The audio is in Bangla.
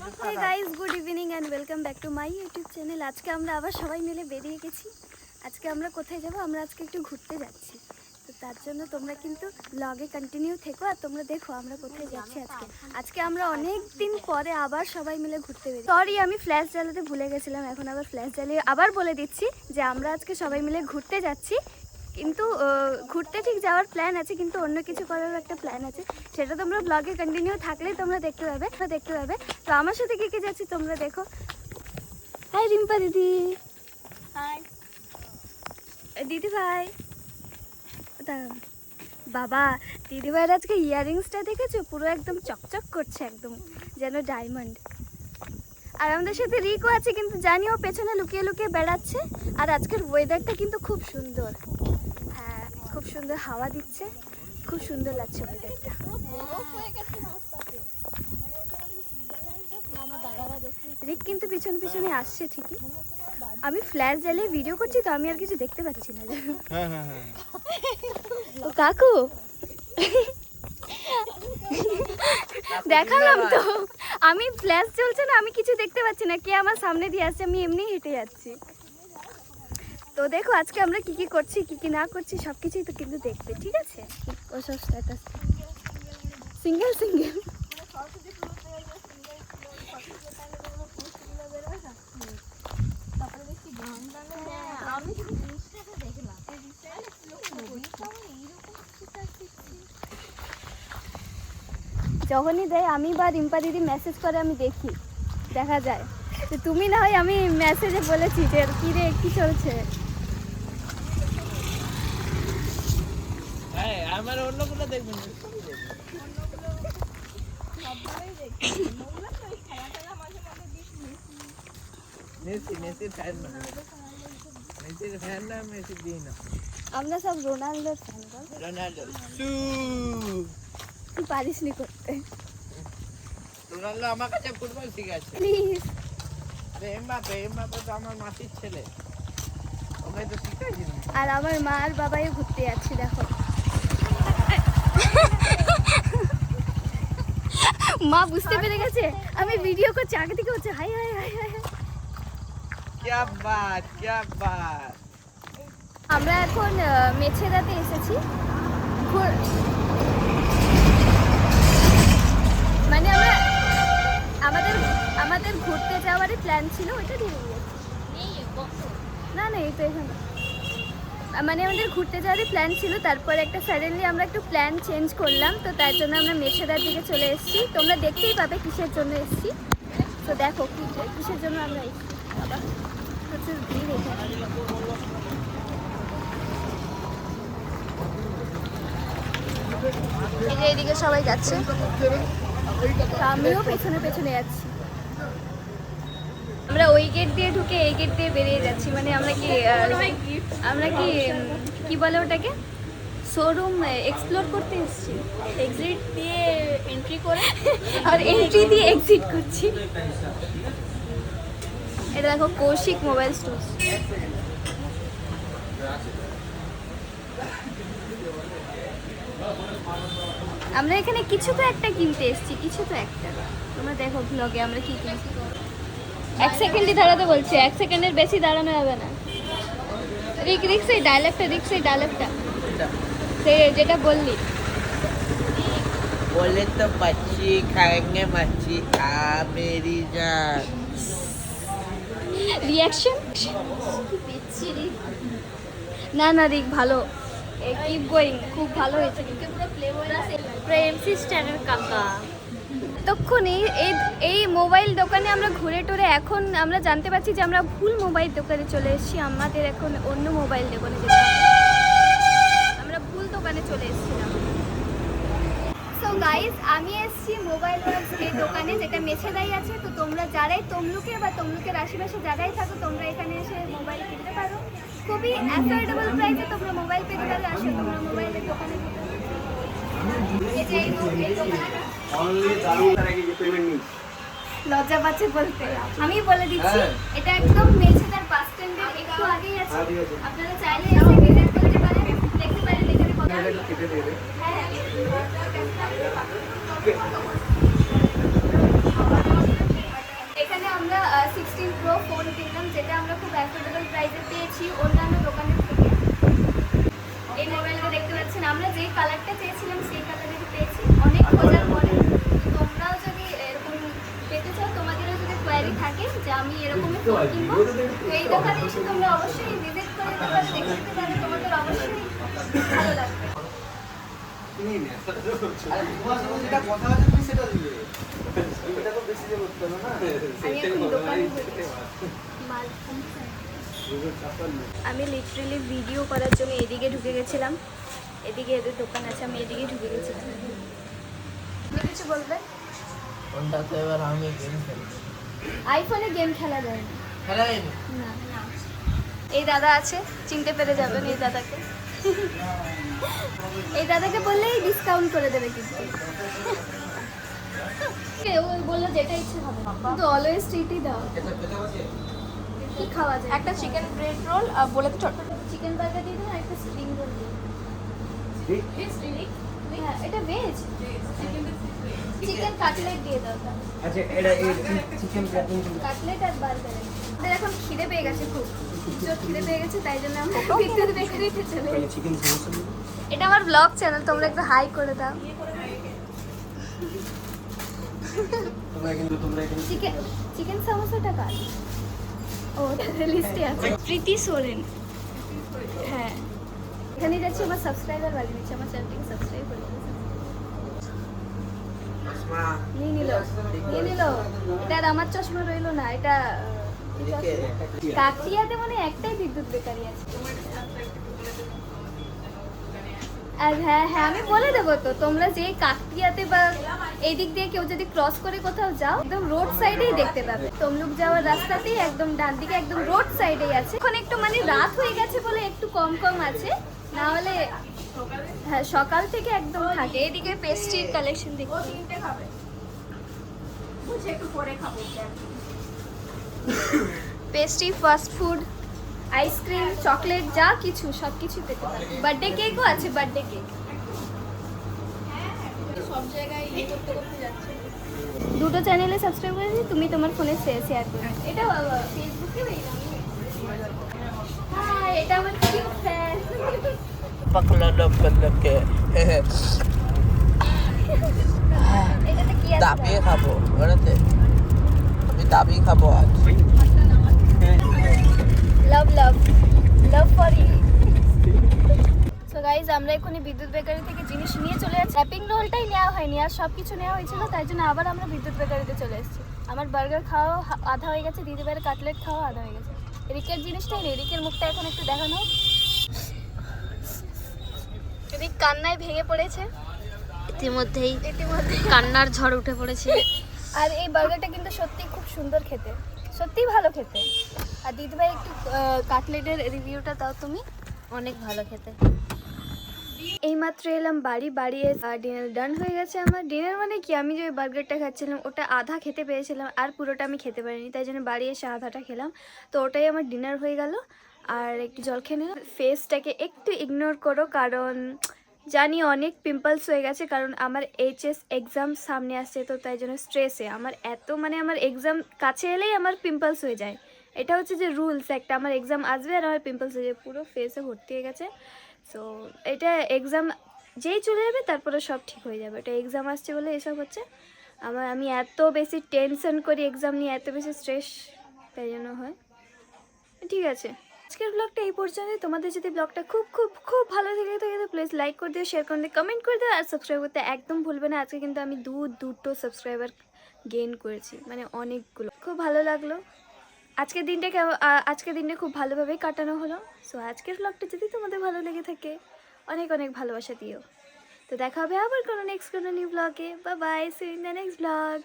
Hey guys, good evening and welcome back to my YouTube channel. আজকে আমরা আবার সবাই মিলে বেরিয়ে গেছি। আজকে আমরা কোথায় যাব? আমরা আজকে একটু ঘুরতে যাচ্ছি। তো তার জন্য তোমরা কিন্তু ব্লগে কন্টিনিউ থেকো আর তোমরা দেখো আমরা কোথায় যাচ্ছি আজকে। আজকে আমরা অনেক দিন পরে আবার সবাই মিলে ঘুরতে বেরিয়ে। সরি আমি ফ্ল্যাশ জ্বালাতে ভুলে গেছিলাম, এখন আবার ফ্ল্যাশ জ্বালিয়ে আবার বলে দিচ্ছি যে আমরা আজকে সবাই মিলে ঘুরতে যাচ্ছি। কিন্তু ঘুরতে ঠিক যাওয়ার প্ল্যান আছে, কিন্তু অন্য কিছু করার একটা প্ল্যান আছে, সেটা তোমরা ব্লগে কন্টিনিউ থাকলেই তোমরা দেখতে পাবে। তো আমার সাথে কে কে যাচ্ছি তোমরা দেখো। হাই রিম্পা দিদি। হাই দিদি ভাই। বাবা দিদি ভাইয়ের আজকে ইয়াররিংসটা দেখেছো, পুরো একদম চকচক করছে, একদম যেন ডায়মন্ড। আর আমাদের সাথে রিকও আছে, কিন্তু জানি ও পেছনে লুকিয়ে লুকিয়ে বেড়াচ্ছে। আর আজকের ওয়েদারটা কিন্তু খুব সুন্দর, হ্যাঁ খুব সুন্দর হাওয়া দিচ্ছে, খুব সুন্দর লাগছে ওয়েদারটা। রিক কিন্তু পিছনে আসছে ঠিকই। আমি ফ্ল্যাশ জ্বালিয়ে ভিডিও করছি তো আমি আর কিছু দেখতে পাচ্ছি না। ও কাকু দেখালাম তো, আমি ফ্ল্যাশ চলছে না, আমি কিছু দেখতে পাচ্ছি না, কে আমার সামনে দিয়ে আসছে, আমি এমনি হেঁটে যাচ্ছি। তো দেখো আজকে আমরা কি কি করছি কি কি না করছি সব কিছুই তো কিন্তু দেখবে, ঠিক আছে? ওসব স্ট্যাটাস সিঙ্গেল যখনই দেয় আমি বা রিম্পা দিদি মেসেজ করে আমি দেখি, দেখা যায়। তো তুমি না হয় আমি মেসেজে বলেছি যে কি রে কি চলছে। আমার অন্য কোনো দেখবেন না, মেসি ফ্যান না, মেসির ফ্যান না, মেসি দিই না, আমরা সব রোনাল্ডোর ফ্যান। বল রোনাল্ডো তুই পারিস নি করতে। রোনাল্ডো আমার কাছে ফুটবল শিখাচ্ছে প্লিজ। আরে এমবাপে তো আমার মাসির ছেলে, ওকে তো শিখাইছি। আর আমার মা আর বাবাই ঘুরতে যাচ্ছি, দেখো মা বুঝতে পেরে গেছে আমি ভিডিও করছি, আগে থেকে হচ্ছে হাই হাই হাই হাই। क्या बात। আমরা এখন মেছেদাতে এসেছি। মানে আমাদের ঘুরতে যাওয়ারই প্ল্যান ছিল, ওইটা দিয়ে না এই তো এখানে মানে আমাদের ঘুরতে যাওয়ারই প্ল্যান ছিল, তারপরে একটা সাডেনলি আমরা একটু প্ল্যান চেঞ্জ করলাম, তো তার জন্য আমরা মেছেদার দিকে চলে এসেছি। তোমরা দেখতেই পাবে কিসের জন্য এসেছি। তো দেখো কিসের জন্য আমরা এসেছি। বাবা প্রচুর ভিড় এখানে। এই যে এইদিকে সবাই যাচ্ছে, আমিও পেছনে যাচ্ছি। আমরা ওই গেট দিয়ে ঢুকে এই গেট দিয়ে বেরিয়ে যাচ্ছি, মানে আমরা কি বলে ওটাকে, শোরুম এক্সপ্লোর করতে এসেছি। এক্সিট দিয়ে এন্ট্রি করে আর এন্ট্রি দিয়ে এক্সিট করছি। এটা দেখো কৌশিক মোবাইল স্টোর। আমরা এখানে কিছু তো একটা কিনতে এসেছি, কিছু তো একটা। তোমরা দেখো ব্লগে আমরা কি কিনছি। 1 সেকেন্ডই দাঁড়াতে বলছি, 1 সেকেন্ডের বেশি দাঁড়ানো যাবে না। সেই ডায়লগটা সে যেটা বললি, बोले तो बच्ची खाएंगे मच्छी आ मेरी जान। রিয়াকশন না রিক ভালো, কিপ গোয়িং, খুব ভালো হয়েছে। প্রেমসি স্টারের কাকা তখন এই মোবাইল দোকানে আমরা ঘুরে টুরে এখন আমরা জানতে পারছি যে আমরা ভুল মোবাইল দোকানে চলে এসেছি। আমাদের এখন অন্য মোবাইল দোকানে যেতে হবে, আমরা ভুল দোকানে চলে এসেছিলাম। সো গাইস আমি এসেছি মোবাইল ওয়ার্কস এই দোকানে, যেটা মেছেদাই আছে। তো তোমরা যারাই তমলুকে বা তমলুকের আশেপাশে যারাই থাকো তোমরা এখানে এসে মোবাইল কিনতে পারো, খুবই অ্যাফোর্ডেবল প্রাইসে তোমরা মোবাইল পেতে পারো। আসো তোমরা মোবাইলের দোকানে। লজ্জা পাচ্ছে বলতে, আমি বলে দিচ্ছি এটা একদম মেছেদার বাস স্ট্যান্ডের একটু আগেই আছে। আপনারা চাইলে এসে ভিজিট করতে পারেন, দেখতে পারেন এখানে কত। হ্যাঁ যাচ্ছি অন্যান্য দোকানের থেকে। এই মোবাইলটা দেখতে পাচ্ছেন, আমরা যেই কালারটা চেয়েছিলাম সেই কালারেরই পেয়েছি অনেক খোঁজার পরে। তোমরাও যদি এরকম পেতে চাও, তোমাদেরও যদি কোয়ারি থাকে যে আমি এরকমই ফোন কিনবো, তো এই দোকানে এসে তোমরা অবশ্যই ভিজিট করে তোমরা দেখে নিতে পারো, তোমাদের অবশ্যই ভালো লাগবে। আমি এখন দোকানে ঢুকেছি। মাল আমি লিটারেলি ভিডিও করার জন্য এদিকে ঢুকে গেছিলাম। এদিকে এদের দোকান আছে, আমি এদিকে ঢুকে গেছিলাম। তুমি কিছু বলবে? কোনটা তো এবার আমি গেম খেলবো। আইফোনে গেম খেলা যায় না। খেলা যায়নি? না। এই দাদা আছে, চিনতে পেরে যাবেন এই দাদাকে। এই দাদাকে বললেই ডিসকাউন্ট করে দেবে কিন্তু। ও বললো যেটা ইচ্ছে হবে, কিন্তু অলওয়েজ ট্রিটই দাও। কি খাওয়া যায়? একটা চিকেন ব্রেড রোল আর বলে তো ছোট চিকেন বার্গার দিয়ে দিন আর একটা স্প্রিং রোল দিন। হ্যাঁ, এটা ভেজ। চিকেন কাটলেট দিয়ে দাও। আচ্ছা এটা এই চিকেন কাটলেট আর বার্গার। আমাদের এখন খিদে পেয়ে গেছে, খুব জোর খিদে পেয়ে গেছে, তাই জন্য আমরা বিদ্যুৎ বেকারিতে চলে এসেছি। চিকেন সমোসা এটা আমার ব্লগ চ্যানেল, তোমরা একটু হাই করে দাও। তোমরা এখানে চিকেন চিকেন সমোসাটা কার? ও তাদের লিস্টে আছে। প্রীতি সোরেন। হ্যাঁ, এখানে যাচ্ছি, আমার সাবস্ক্রাইবার বাড়িয়ে দিচ্ছে, আমার চ্যানেলটিকে সাবস্ক্রাইব করে দিচ্ছে। নিয়ে নিল। এটা আর আমার চশমা রইলো না, এটা কাকরিয়াতে মানে একটাই বিদ্যুৎ বেকারি আছে। আর হ্যাঁ হ্যাঁ, আমি বলে দেবো তো, তোমরা যে কাকরিয়াতে বা এই দিক দিয়ে কেউ যদি ক্রস করে কোথাও যাও, একদম রোড সাইডেই দেখতে পাবে। তমলুক যাওয়ার রাস্তাতেই একদম ডান দিকে একদম রোড সাইডেই আছে। এখন একটু মানে রাত হয়ে গেছে বলে একটু কম কম আছে, না হলে হ্যাঁ সকাল থেকে একদম থাকে। এদিকে পেস্ট্রির কালেকশন দেখি। Pastry, fast food, ice cream, chocolate, যা কিছু সব কিছু পেতে পারো। বার্থডে কেকও আছে, বার্থডে কেক। দুটো চ্যানেলে সাবস্ক্রাইব করেছি, তুমি তোমার ফোনে শেয়ার করে। এটা ফেসবুকে হ্যাঁ, এটা আমার কিউট ফ্যান। পাকলা লোক করলকে এটাতে কি আছে? দাবিয়ে খাবো ওরাতে, আমি দাবি খাবো আজ। Love love love for you. So guys, আমরা এখনই বিদ্যুৎ বেকারি থেকে জিনিস নিয়ে চলে যাচ্ছি। হ্যাপিং রোলটাই নেওয়া হয়নি, আর সব কিছু নেওয়া হয়েছিল, তাই জন্য আবার আমরা বিদ্যুৎ বেকারিতে চলে এসেছি। আমার বার্গার খাওয়া আধা হয়ে গেছে, দিদিভাইয়ের কাটলেট খাওয়া আধা হয়ে গেছে। রিকের জিনিসটাই নেই, রিকের মুখটা এখন একটু দেখানো। রিক কান্নায় ভেঙে পড়েছে ইতিমধ্যেই ইতিমধ্যে। কান্নার ঝড় উঠে পড়েছে। আর এই বার্গারটা কিন্তু সত্যি খুব সুন্দর খেতে, সত্যিই ভালো খেতে। আর দিদিভাই একটু কাটলেটের রিভিউটা দাও তুমি। অনেক ভালো খেতে। এইমাত্র এলাম বাড়ি এসে ডিনার ডান হয়ে গেছে আমার। ডিনার মানে কি, আমি যে ওই বার্গারটা খাচ্ছিলাম ওটা আধা খেতে পেয়েছিলাম, আর পুরোটা আমি খেতে পারিনি, তাই জন্য বাড়ি এসে আধাটা খেলাম। তো ওটাই আমার ডিনার হয়ে গেল। আর একটু জল খেয়ে নিলাম। ফেসটাকে একটু ইগনোর করো, কারণ জানি অনেক পিম্পলস হয়ে গেছে, কারণ আমার এইচএস এক্সাম সামনে আসছে, তো তাই জন্য স্ট্রেসে আমার এত মানে আমার এক্সাম কাছে এলেই আমার পিম্পলস হয়ে যায়। এটা হচ্ছে যে রুলস একটা, আমার এক্সাম আসবে আর আমার পিম্পলস হয়ে যায়, পুরো ফেসে ভর্তি হয়ে গেছে। সো এটা এক্সাম যেই চলে যাবে তারপরে সব ঠিক হয়ে যাবে। এটা এক্সাম আসছে বলে এসব হচ্ছে। আমি এত বেশি টেনশন করি এক্সাম নিয়ে, এত বেশি স্ট্রেস, তাই জন্য হয়। ঠিক আছে, আজকের ব্লগটা এই পর্যন্তই। তোমাদের যদি ব্লগটা খুব খুব খুব ভালো লেগে থাকে তো প্লিজ লাইক করে দিও, শেয়ার করে দিও, কমেন্ট করে দিও, আর সাবস্ক্রাইব করতে একদম ভুলবে না। আজকে কিন্তু আমি দুটো সাবস্ক্রাইবার গেইন করেছি, মানে অনেকগুলো। খুব ভালো লাগলো আজকের দিনটা খুব ভালোভাবেই কাটানো হলো। সো আজকের ব্লগটা যদি তোমাদের ভালো লেগে থাকে অনেক অনেক ভালোবাসা দিও। তো দেখা হবে আবার কোনো নেক্সট কোনো নিউ ব্লগে। Bye bye, see you in the next blog.